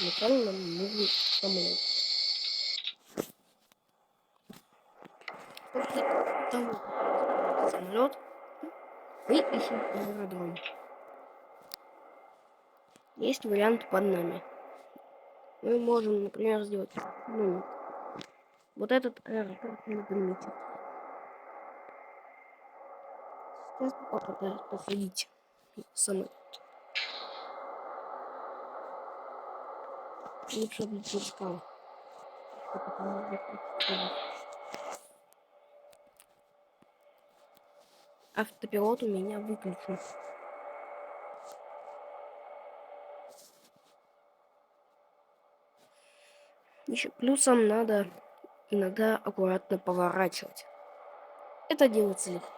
Вначале нам нужен самолет. После того, как самолет, мы ищем аэродром. Есть вариант под нами. Мы можем, например, сделать вот этот аэродром не примечать. Сейчас попытаюсь посадить самолет. Лучше облететь скалы. Автопилот у меня выключен. Еще плюсом надо иногда аккуратно поворачивать. Это делается легко.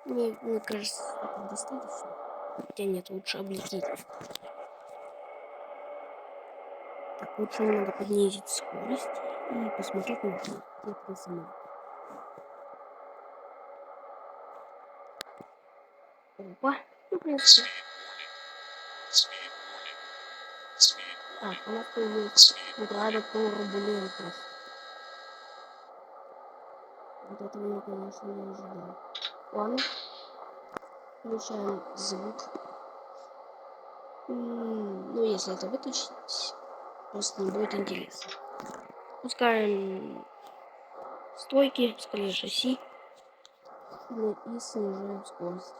Мне кажется, это достаточно. Хотя нет, лучше облететь. Так, лучше немного поднизить скорость и посмотреть на это самолет. Опа, ну, в принципе. Так, у нас появилась награда турбулентность. Вот этого я, конечно, не ожидал. Ладно. Включаем звук. Ну, если это выключить, просто не будет интересно. Пускаем стойки, скорее шасси. Ну, и снижаем скорость.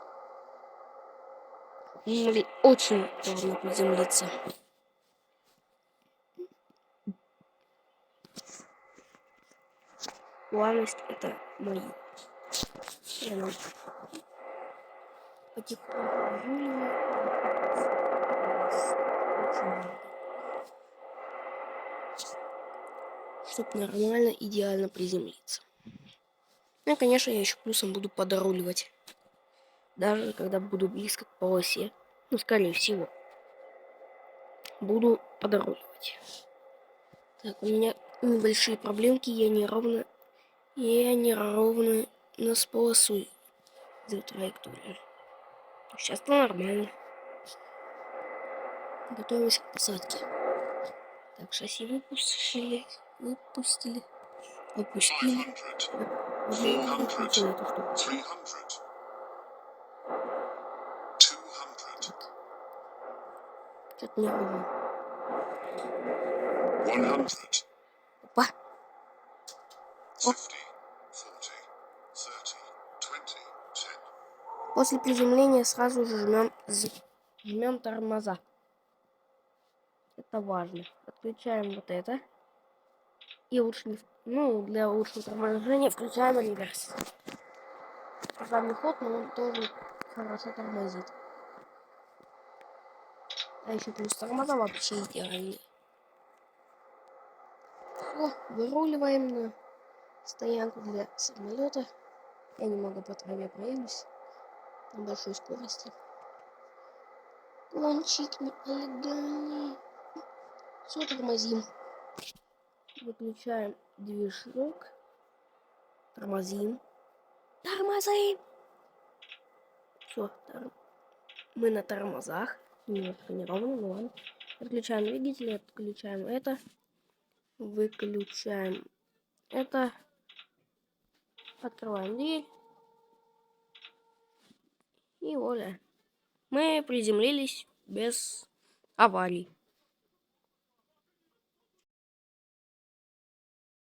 Или очень трудно приземлиться. Плавность это мои. Я потихоньку выруливаю. Чтобы нормально, идеально приземлиться. Ну и, конечно, я еще плюсом буду подруливать. Даже когда буду близко к полосе. Ну, скорее всего. Буду подруливать. Так, у меня небольшие проблемки. Я неровно нас полосую за траекторию. Сейчас-то нормально. Готовимся к посадке. Так, шасси выпустили. Опустили. 200. Что-то не ровно. 100. Опа. Оп. После приземления сразу же жмем тормоза. Это важно. Отключаем вот это. И лучше для лучшего торможения включаем реверс. Задний ход, но он тоже хорошо тормозит. А еще плюс тормоза вообще идеальные. Все, выруливаем на стоянку для самолета. Я немного по траве проедусь на большой скорости. Кончик нелегальный. Все, тормозим. Выключаем движок. Тормозим. Тормозим. Все, мы на тормозах. Немножко неровно, но ладно. Отключаем двигатель, отключаем это. Выключаем это. Открываем дверь. И вуаля. Мы приземлились без аварий.